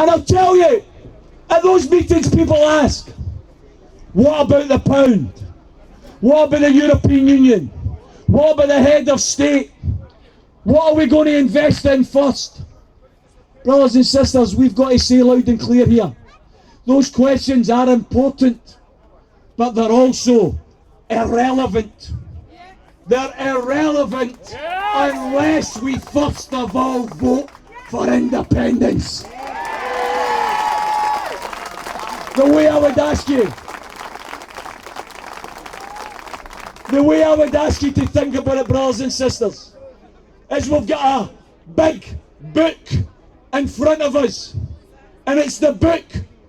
And I'll tell you, at those meetings people ask, what about the pound? What about the European Union? What about the head of state? What are we going to invest in first? Brothers and sisters, we've got to say loud and clear here. Those questions are important, but they're also irrelevant. They're irrelevant unless we first of all vote for independence. The way I would ask you to think about it, brothers and sisters, is we've got a big book in front of us, and it's the book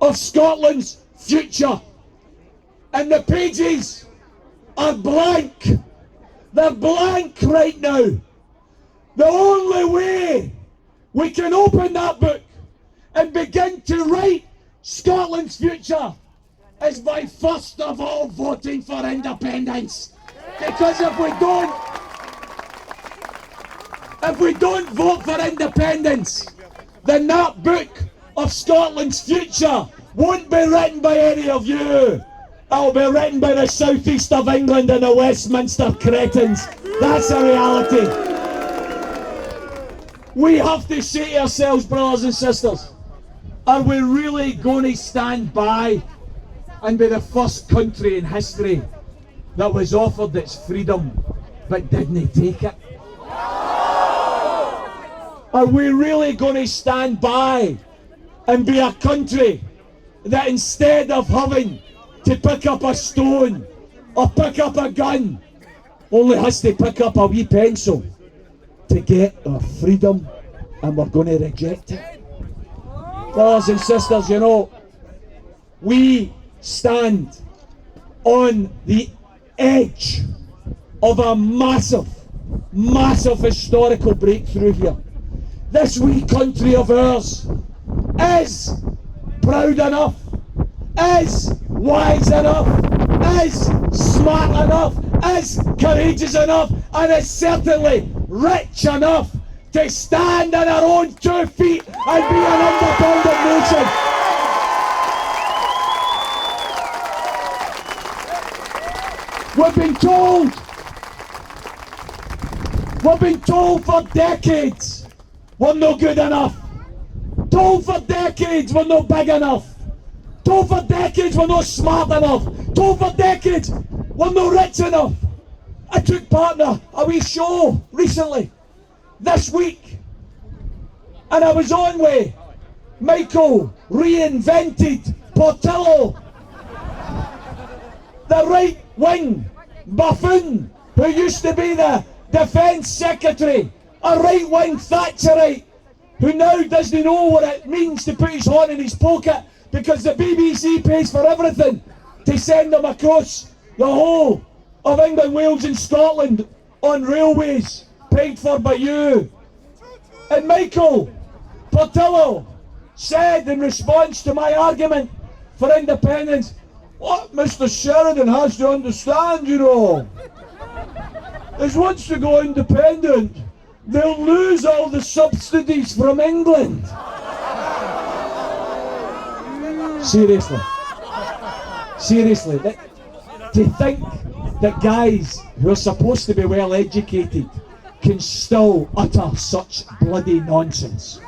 of Scotland's future. And the pages are blank. They're blank right now. The only way we can open that book and begin to write Scotland's future is by first of all voting for independence. Because if we don't vote for independence, then that book of Scotland's future won't be written by any of you. It'll be written by the southeast of England and the Westminster cretins. That's a reality. We have to say to ourselves, brothers and sisters, are we really going to stand by and be the first country in history that was offered its freedom but didn't take it? Are we really going to stand by and be a country that instead of having to pick up a stone or pick up a gun, only has to pick up a wee pencil to get our freedom, and we're going to reject it? Brothers and sisters, you know, we stand on the edge of a massive, massive historical breakthrough here. This wee country of ours is proud enough, is wise enough, is smart enough, is courageous enough, and is certainly rich enough to stand on our own 2 feet and be an independent nation. We've been told for decades we're no good enough. Told for decades we're not big enough. Told for decades we're not smart enough. Told for decades we're not rich enough. I took part in a wee show recently, this week, and I was on with Michael Reinvented Portillo, the right-wing buffoon who used to be the Defence Secretary, a right-wing Thatcherite who now doesn't know what it means to put his hand in his pocket because the BBC pays for everything to send them across the whole of England, Wales and Scotland on railways paid for by you. And Michael Portillo said in response to my argument for independence, what Mr. Sheridan has to understand, you know, is once they go independent, they'll lose all the subsidies from England. Seriously, to think that guys who are supposed to be well educated can still utter such bloody nonsense.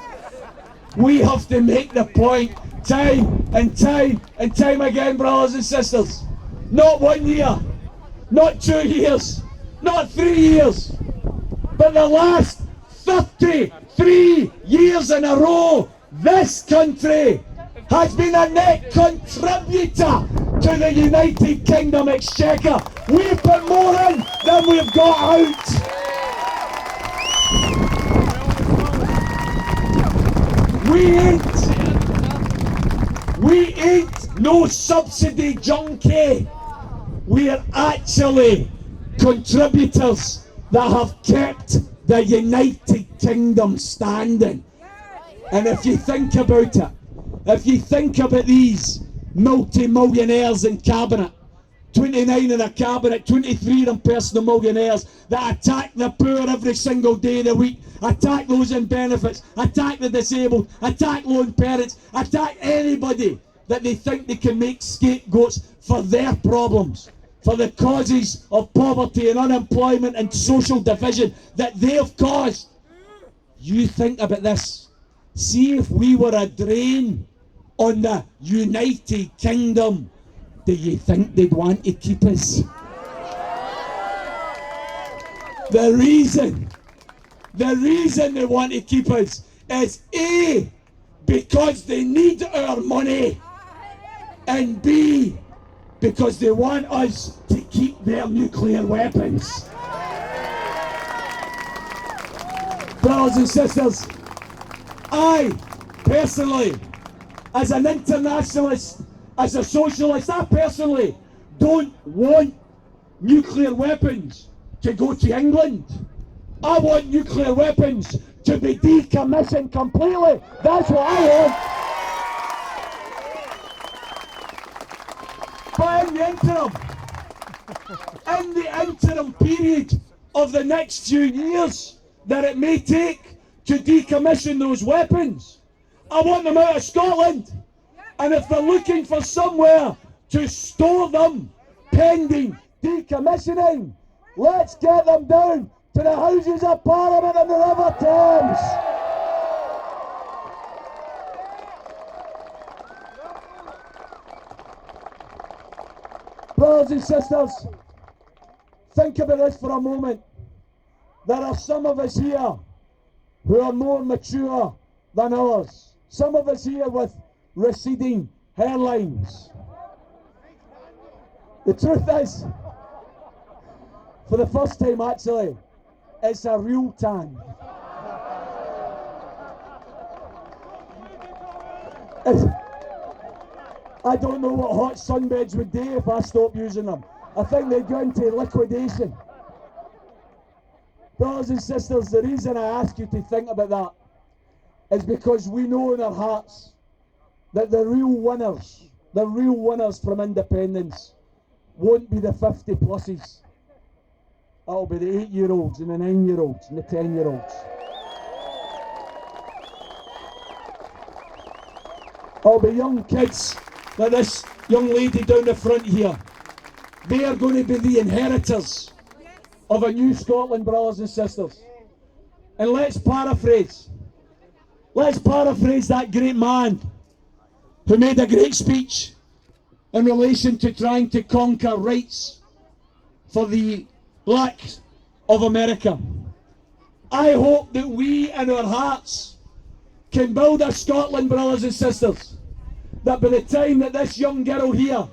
We have to make the point time and time and time again, brothers and sisters. Not 1 year, not 2 years, not 3 years, but the last 33 years in a row, this country has been a net contributor to the United Kingdom exchequer. We've put more in than we've got out. We ain't no subsidy junkie. We are actually contributors that have kept the United Kingdom standing. And if you think about it, if you think about these multi-millionaires in cabinet, 29 in a cabinet, 23 of them personal millionaires that attack the poor every single day of the week, attack those in benefits, attack the disabled, attack lone parents, attack anybody that they think they can make scapegoats for their problems, for the causes of poverty and unemployment and social division that they have caused. You think about this. See if we were a drain on the United Kingdom, do you think they'd want to keep us? The reason they want to keep us is A, because they need our money, and B, because they want us to keep their nuclear weapons. Brothers and sisters, I personally, as an internationalist, as a socialist, I personally don't want nuclear weapons to go to England. I want nuclear weapons to be decommissioned completely. That's what I want. But in the interim period of the next few years that it may take to decommission those weapons, I want them out of Scotland. And if they're looking for somewhere to store them pending decommissioning, let's get them down to the Houses of Parliament in the River Thames. Brothers and sisters, think about this for a moment. There are some of us here who are more mature than others. Some of us here with receding hairlines. The truth is, for the first time actually, it's a real tan. I don't know what hot sunbeds would do if I stopped using them. I think they'd go into liquidation. Brothers and sisters, the reason I ask you to think about that is because we know in our hearts that the real winners from independence won't be the 50 pluses. That'll be the 8-year-olds and the 9-year-olds and the 10-year-olds. It'll be young kids like this young lady down the front here. They are going to be the inheritors of a new Scotland, brothers and sisters. And let's paraphrase that great man who made a great speech in relation to trying to conquer rights for the blacks of America. I hope that we in our hearts can build a Scotland, brothers and sisters, that by the time that this young girl here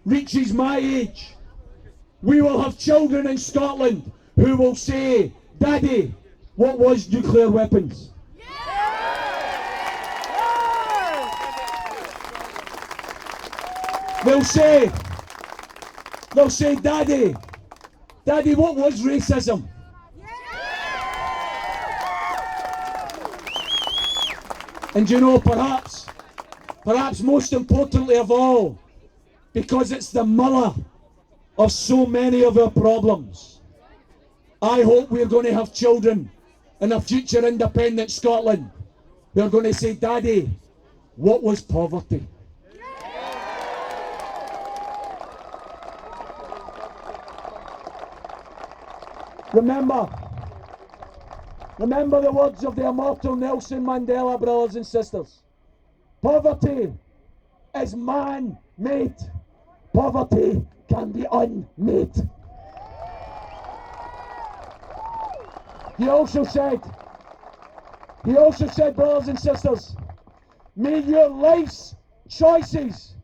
reaches my age, we will have children in Scotland who will say, "Daddy, what was nuclear weapons?" They'll say, Daddy, what was racism? And you know, perhaps most importantly of all, because it's the mother of so many of our problems, I hope we're going to have children in a future independent Scotland who are going to say, "Daddy, what was poverty?" Remember the words of the immortal Nelson Mandela, brothers and sisters. Poverty is man-made. Poverty can be unmade. He also said, brothers and sisters, may your life's choices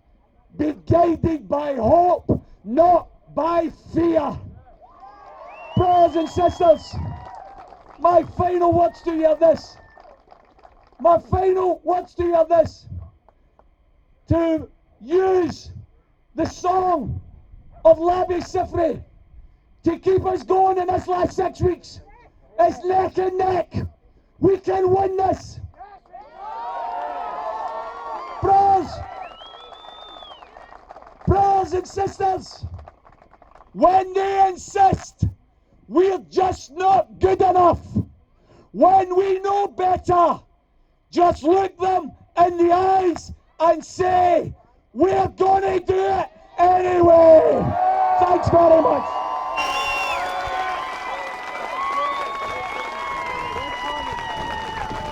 be guided by hope, not by fear. Brothers and sisters, my final words to you are this. To use the song of Labi Siffre to keep us going in this last 6 weeks. It's neck and neck. We can win this. Brothers and sisters, when they insist we're just not good enough, when we know better, just look them in the eyes and say, we're gonna do it anyway. Thanks very much.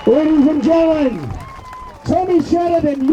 Ladies and gentlemen, Tommy Sheridan.